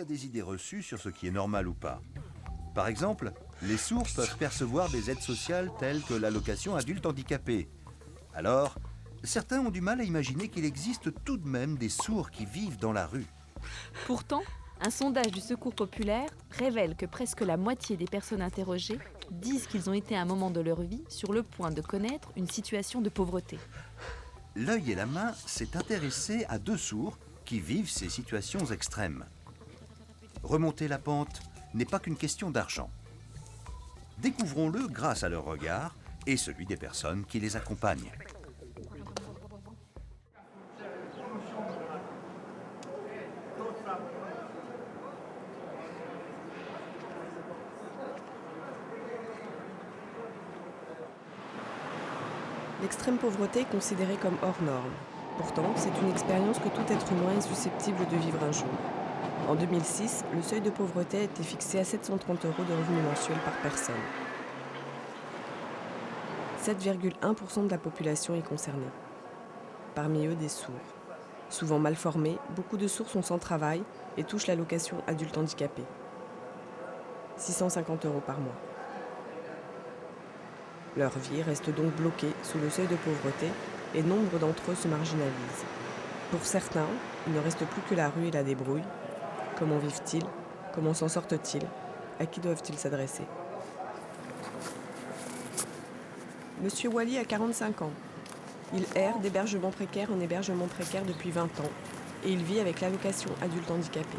a des idées reçues sur ce qui est normal ou pas. Par exemple, les sourds peuvent percevoir des aides sociales telles que l'allocation adulte handicapé. Alors, certains ont du mal à imaginer qu'il existe tout de même des sourds qui vivent dans la rue. Pourtant, un sondage du Secours populaire révèle que presque la moitié des personnes interrogées disent qu'ils ont été à un moment de leur vie sur le point de connaître une situation de pauvreté. L'œil et la main s'est intéressé à 2 sourds qui vivent ces situations extrêmes. Remonter la pente n'est pas qu'une question d'argent. Découvrons-le grâce à leur regard et celui des personnes qui les accompagnent. L'extrême pauvreté est considérée comme hors norme. Pourtant, c'est une expérience que tout être humain est susceptible de vivre un jour. En 2006, le seuil de pauvreté a été fixé à 730 € de revenus mensuels par personne. 7,1% de la population est concernée. Parmi eux, des sourds. Souvent mal formés, beaucoup de sourds sont sans travail et touchent l'allocation adulte handicapé. 650 € par mois. Leur vie reste donc bloquée sous le seuil de pauvreté et nombre d'entre eux se marginalisent. Pour certains, il ne reste plus que la rue et la débrouille. Comment vivent-ils? Comment s'en sortent-ils? À qui doivent-ils s'adresser? Monsieur Wally a 45 ans. Il erre d'hébergement précaire en hébergement précaire depuis 20 ans et il vit avec l'allocation adulte handicapé.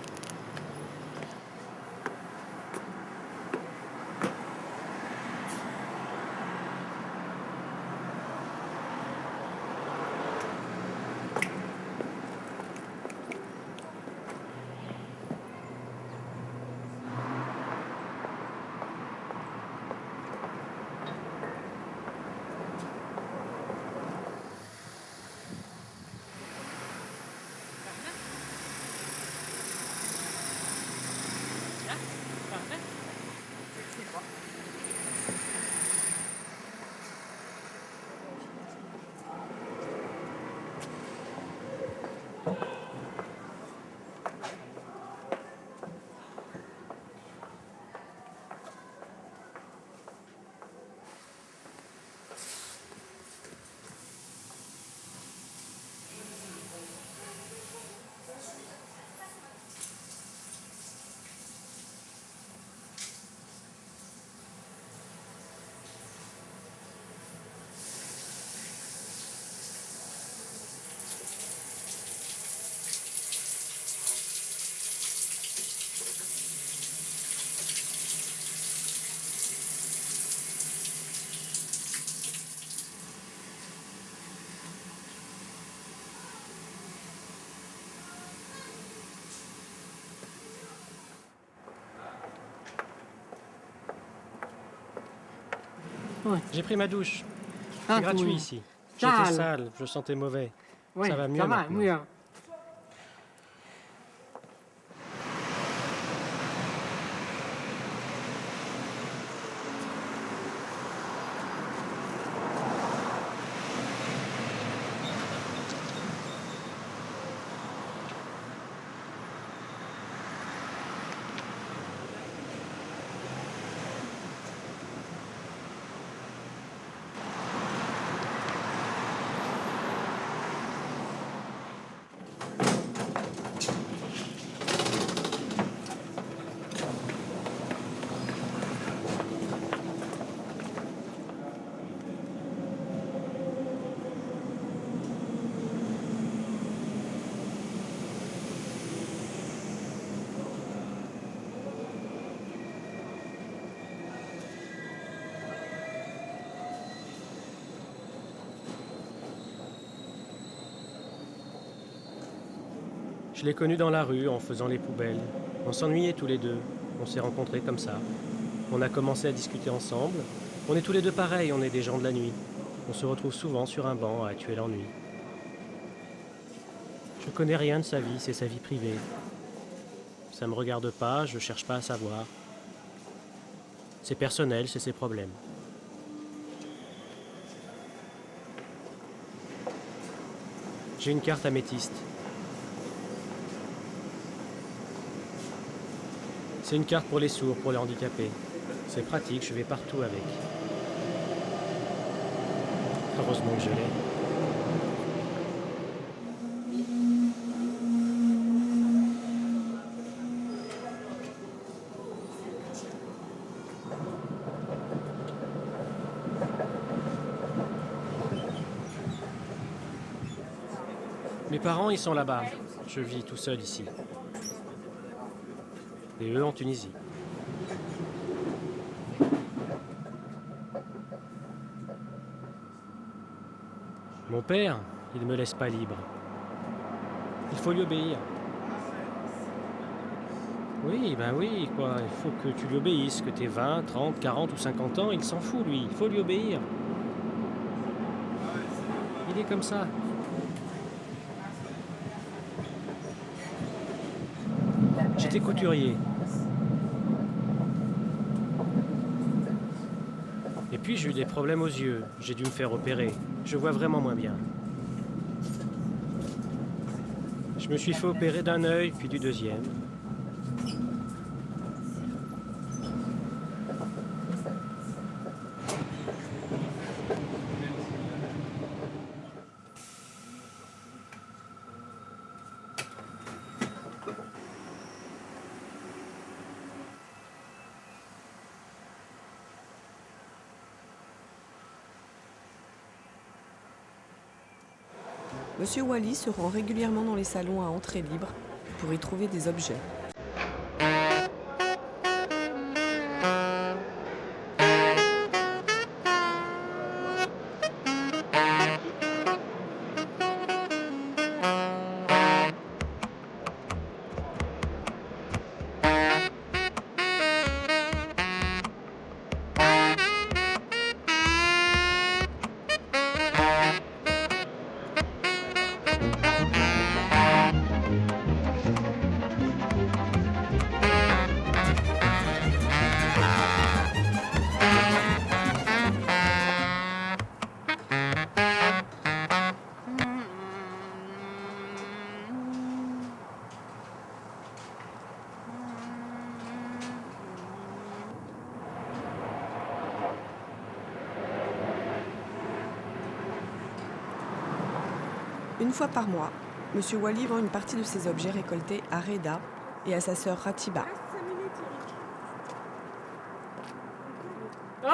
Ouais. J'ai pris ma douche. Ah, C'est gratuit oui. ici. Sale. J'étais sale, je sentais mauvais. Oui, Ça va mieux ça va maintenant. mieux. Je l'ai connu dans la rue en faisant les poubelles. On s'ennuyait tous les deux. On s'est rencontrés comme ça. On a commencé à discuter ensemble. On est tous les deux pareils, on est des gens de la nuit. On se retrouve souvent sur un banc à tuer l'ennui. Je connais rien de sa vie, c'est sa vie privée. Ça me regarde pas, je cherche pas à savoir. C'est personnel, c'est ses problèmes. J'ai une carte améthyste. C'est une carte pour les sourds, pour les handicapés. C'est pratique, je vais partout avec. Heureusement que je l'ai. Mes parents, ils sont là-bas. Je vis tout seul ici. Et eux en Tunisie. Mon père, il ne me laisse pas libre. Il faut lui obéir. Oui, ben oui, quoi. Il faut que tu lui obéisses, que t'aies 20, 30, 40 ou 50 ans, il s'en fout, lui. Il faut lui obéir. Il est comme ça. J'étais couturier. Et puis j'ai eu des problèmes aux yeux. J'ai dû me faire opérer. Je vois vraiment moins bien. Je me suis fait opérer d'un œil, puis du deuxième. Monsieur Wally se rend régulièrement dans les salons à entrée libre pour y trouver des objets. Une fois par mois, Monsieur Wally vend une partie de ses objets récoltés à Reda et à sa sœur Ratiba. Ça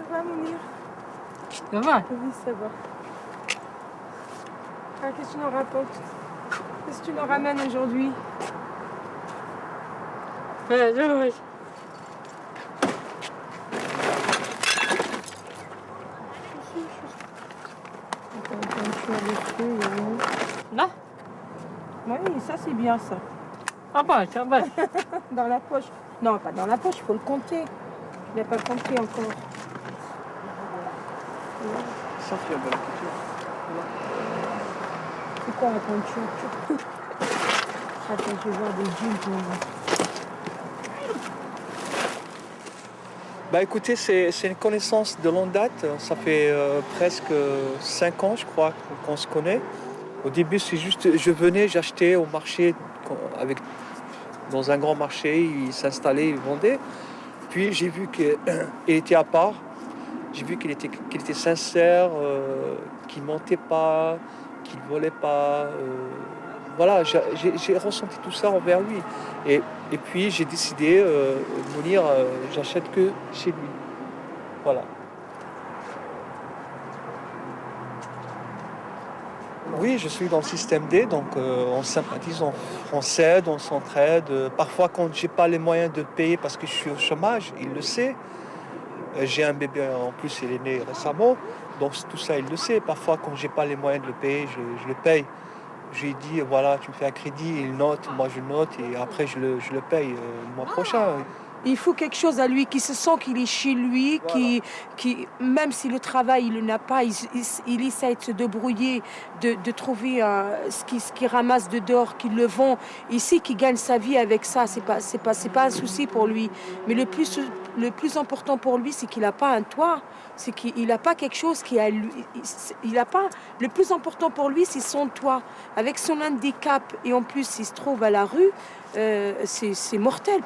va, Mounir? Ça va? Oui, ça va. Ah, qu'est-ce que tu nous rapportes? Qu'est-ce que tu nous ramènes aujourd'hui? Ouais. Là? Oui, ça c'est bien ça. Ah bah, ça va. Dans la poche. Non, pas dans la poche, il faut le compter. Il n'a pas compté encore. Sortir de la couture. C'est quoi la peinture? Attends, je vais voir des jeans pour moi. Bah écoutez, c'est une connaissance de longue date. Ça fait presque 5 ans, je crois, qu'on se connaît. Au début, c'est juste, je venais, j'achetais au marché, dans un grand marché, il s'installait, il vendait. Puis j'ai vu qu'il était à part. J'ai vu qu'il était sincère, qu'il ne mentait pas, qu'il ne volait pas. Voilà, j'ai ressenti tout ça envers lui. Et puis j'ai décidé, Mounir, j'achète que chez lui. Voilà. Oui, je suis dans le système D, donc on sympathise, on s'aide, on s'entraide. Parfois, quand je n'ai pas les moyens de payer parce que je suis au chômage, il le sait. J'ai un bébé, en plus, il est né récemment, donc tout ça, il le sait. Parfois, quand je n'ai pas les moyens de le payer, je le paye. Je lui dis, voilà, tu me fais un crédit, il note, moi je note, et après je le paye le mois prochain. Il faut quelque chose à lui, qui se sent qu'il est chez lui, Voilà. qui, même si le travail, il ne l'a pas, il essaie de se débrouiller, de trouver ce qu'il ramasse de dehors, qu'il le vend. Ici, qu'il gagne sa vie avec ça, c'est pas un souci pour lui. Mais le plus important pour lui, c'est qu'il n'a pas un toit, c'est qu'il n'a pas quelque chose qui a lui. Il a pas. Le plus important pour lui, c'est son toit. Avec son handicap, et en plus, il se trouve à la rue, c'est mortel.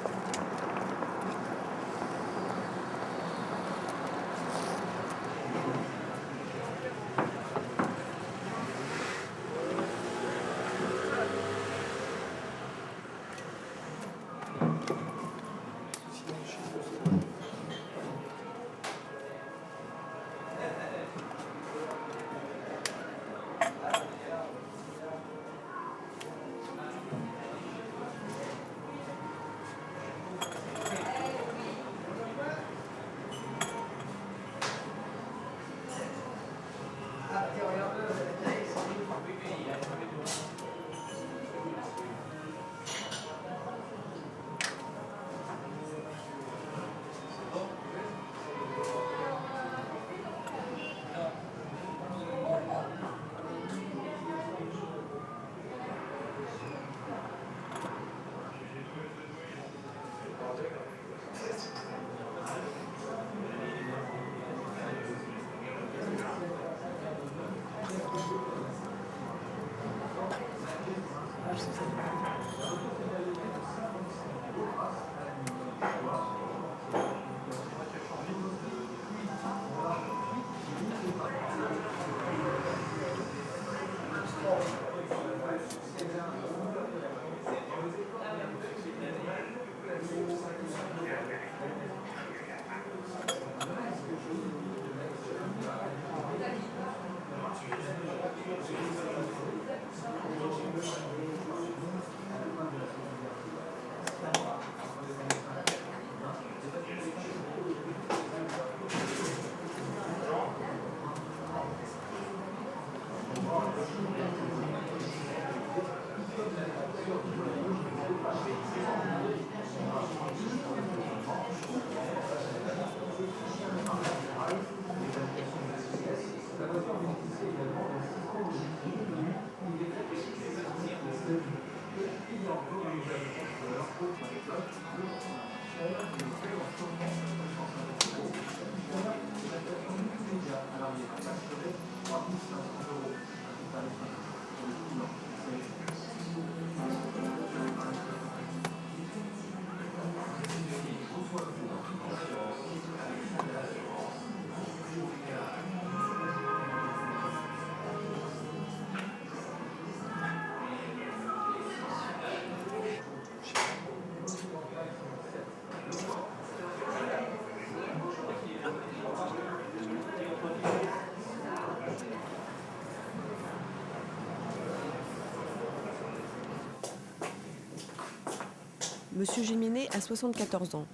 Monsieur Géminet a 74 ans.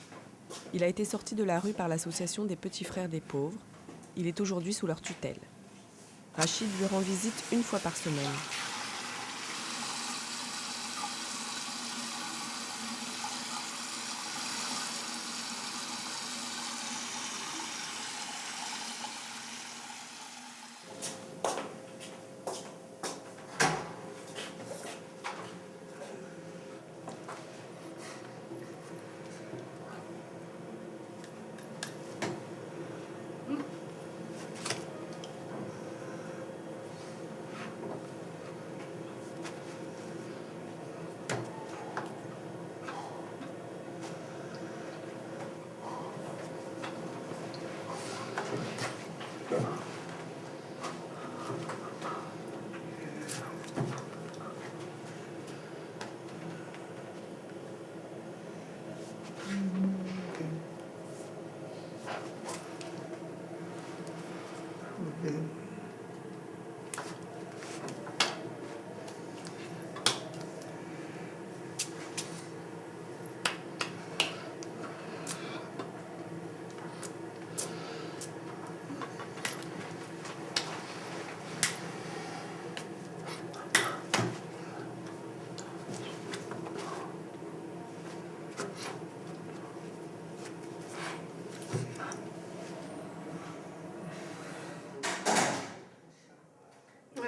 Il a été sorti de la rue par l'association des Petits Frères des Pauvres. Il est aujourd'hui sous leur tutelle. Rachid lui rend visite une fois par semaine.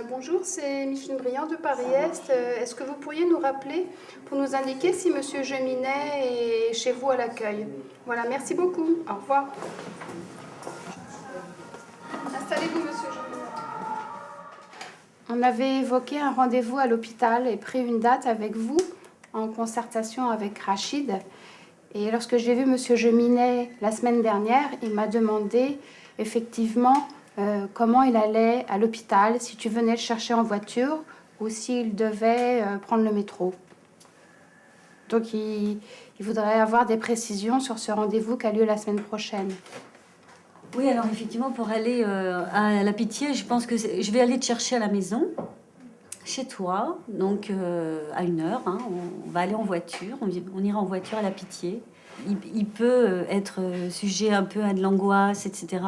Bonjour, c'est Micheline Briand de Paris-Est. Est-ce que vous pourriez nous rappeler pour nous indiquer si Monsieur Geminet est chez vous à l'accueil? Voilà, merci beaucoup. Au revoir. Installez-vous, Monsieur Geminet. On avait évoqué un rendez-vous à l'hôpital et pris une date avec vous en concertation avec Rachid. Et lorsque j'ai vu Monsieur Geminet la semaine dernière, il m'a demandé effectivement comment il allait à l'hôpital, si tu venais le chercher en voiture ou s'il devait prendre le métro. Donc il voudrait avoir des précisions sur ce rendez-vous qui a lieu la semaine prochaine. Oui, alors effectivement, pour aller à la Pitié, je pense que je vais aller te chercher à la maison, chez toi, donc à 1h. Hein, on va aller en voiture, on ira en voiture à la Pitié. Il peut être sujet un peu à de l'angoisse, etc.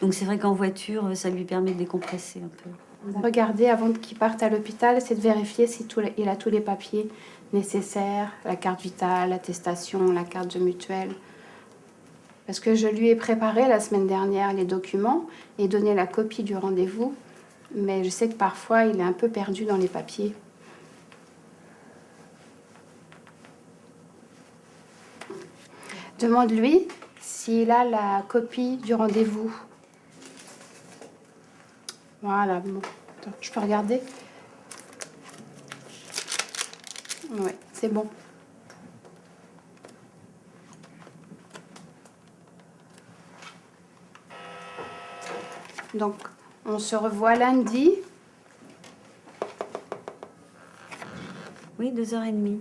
Donc c'est vrai qu'en voiture, ça lui permet de décompresser un peu. Regardez avant qu'il parte à l'hôpital, c'est de vérifier si il a tous les papiers nécessaires, la carte vitale, l'attestation, la carte de mutuelle. Parce que je lui ai préparé la semaine dernière les documents et donné la copie du rendez-vous, mais je sais que parfois il est un peu perdu dans les papiers. Demande-lui s'il a la copie du rendez-vous. Voilà, bon. Attends, je peux regarder? Oui, c'est bon. Donc, on se revoit lundi. Oui, 2h30.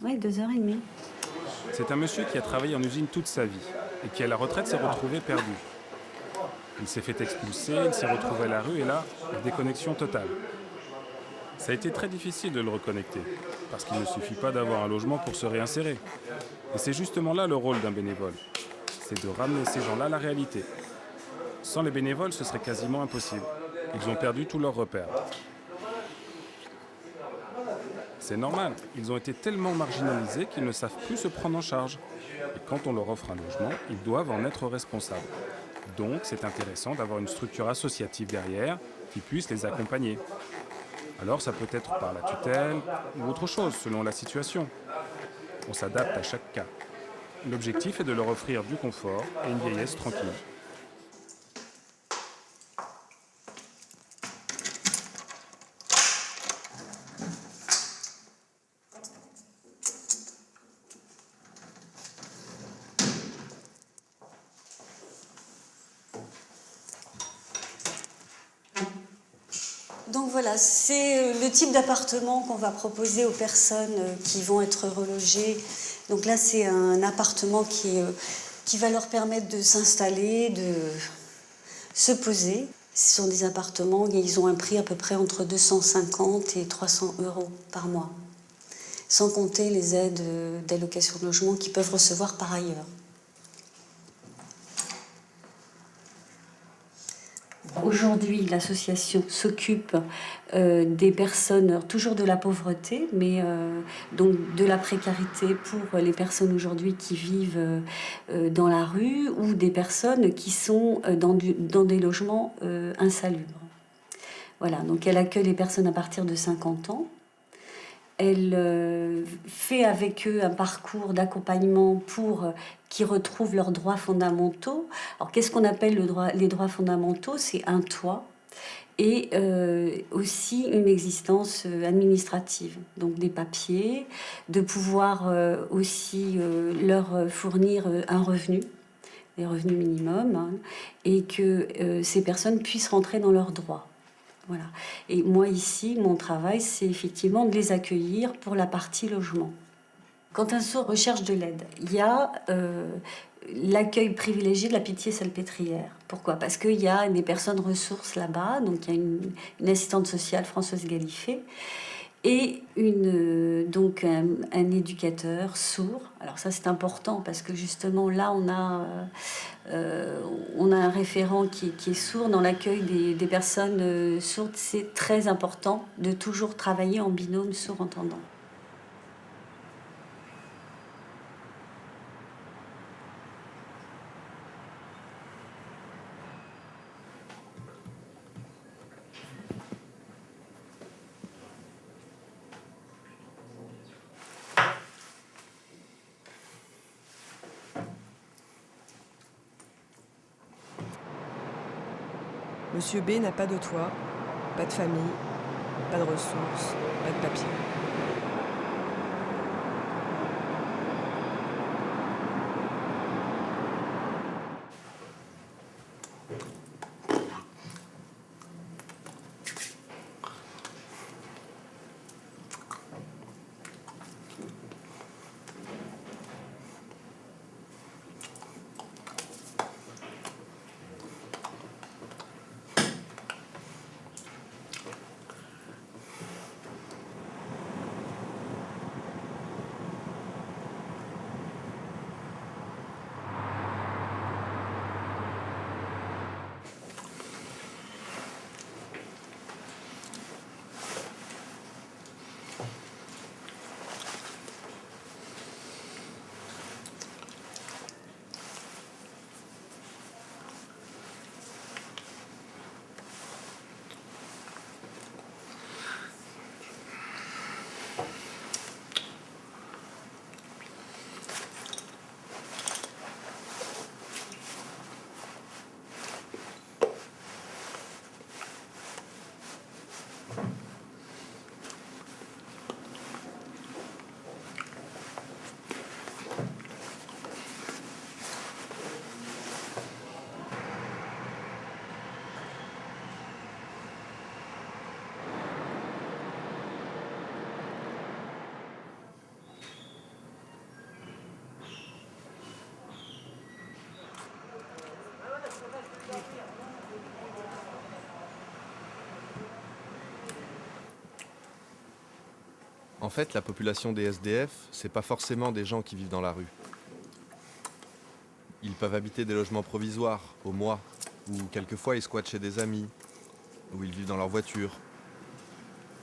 Oui, 2h30. C'est un monsieur qui a travaillé en usine toute sa vie et qui, à la retraite, s'est retrouvé perdu. Il s'est fait expulser, il s'est retrouvé à la rue et là, déconnexion totale. Ça a été très difficile de le reconnecter, parce qu'il ne suffit pas d'avoir un logement pour se réinsérer. Et c'est justement là le rôle d'un bénévole, c'est de ramener ces gens-là à la réalité. Sans les bénévoles, ce serait quasiment impossible. Ils ont perdu tous leurs repères. C'est normal, ils ont été tellement marginalisés qu'ils ne savent plus se prendre en charge. Et quand on leur offre un logement, ils doivent en être responsables. Donc c'est intéressant d'avoir une structure associative derrière qui puisse les accompagner. Alors ça peut être par la tutelle ou autre chose selon la situation. On s'adapte à chaque cas. L'objectif est de leur offrir du confort et une vieillesse tranquille. Donc voilà, c'est le type d'appartement qu'on va proposer aux personnes qui vont être relogées. Donc là, c'est un appartement qui va leur permettre de s'installer, de se poser. Ce sont des appartements, ils ont un prix à peu près entre 250 et 300 € par mois, sans compter les aides d'allocation de logement qu'ils peuvent recevoir par ailleurs. Aujourd'hui, l'association s'occupe des personnes, toujours de la pauvreté, mais donc de la précarité pour les personnes aujourd'hui qui vivent dans la rue ou des personnes qui sont dans des logements insalubres. Voilà, donc elle accueille les personnes à partir de 50 ans. Elle fait avec eux un parcours d'accompagnement pour qu'ils retrouvent leurs droits fondamentaux. Alors, qu'est-ce qu'on appelle les droits fondamentaux? C'est un toit et aussi une existence administrative, donc des papiers, de pouvoir aussi leur fournir un revenu, des revenus minimums, hein, et que ces personnes puissent rentrer dans leurs droits. Voilà. Et moi ici, mon travail, c'est effectivement de les accueillir pour la partie logement. Quand un sourd recherche de l'aide, il y a l'accueil privilégié de la Pitié-Salpêtrière. Pourquoi? Parce qu'il y a des personnes ressources là-bas, donc il y a une assistante sociale, Françoise Galifet, et donc un éducateur sourd. Alors ça, c'est important parce que justement là, on a un référent qui est sourd dans l'accueil des personnes sourdes. C'est très important de toujours travailler en binôme sourd-entendant. Monsieur B n'a pas de toit, pas de famille, pas de ressources, pas de papier. En fait, la population des SDF, c'est pas forcément des gens qui vivent dans la rue. Ils peuvent habiter des logements provisoires, au mois, ou quelquefois ils squattent chez des amis, ou ils vivent dans leur voiture.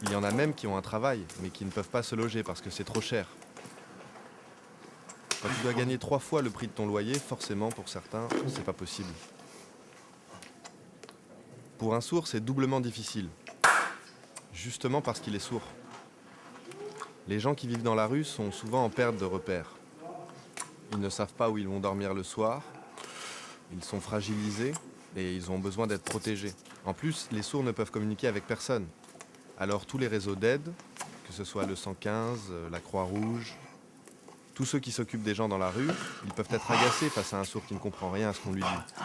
Il y en a même qui ont un travail, mais qui ne peuvent pas se loger parce que c'est trop cher. Quand tu dois gagner 3 fois le prix de ton loyer, forcément, pour certains, c'est pas possible. Pour un sourd, c'est doublement difficile. Justement parce qu'il est sourd. Les gens qui vivent dans la rue sont souvent en perte de repères. Ils ne savent pas où ils vont dormir le soir, ils sont fragilisés et ils ont besoin d'être protégés. En plus, les sourds ne peuvent communiquer avec personne. Alors tous les réseaux d'aide, que ce soit le 115, la Croix-Rouge, tous ceux qui s'occupent des gens dans la rue, ils peuvent être agacés face à un sourd qui ne comprend rien à ce qu'on lui dit.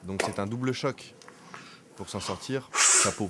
Donc c'est un double choc. Pour s'en sortir, chapeau.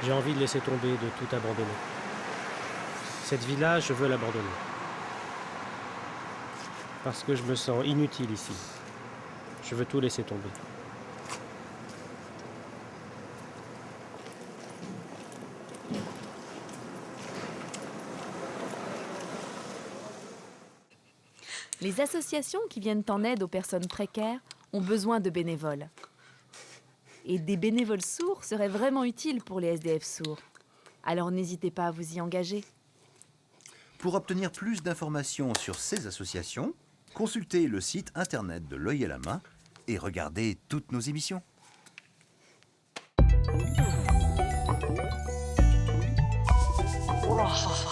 J'ai envie de laisser tomber, de tout abandonner. Cette vie-là, je veux l'abandonner. Parce que je me sens inutile ici. Je veux tout laisser tomber. Les associations qui viennent en aide aux personnes précaires ont besoin de bénévoles. Et des bénévoles sourds seraient vraiment utiles pour les SDF sourds. Alors n'hésitez pas à vous y engager. Pour obtenir plus d'informations sur ces associations, consultez le site internet de L'Œil et la Main et regardez toutes nos émissions. Wow.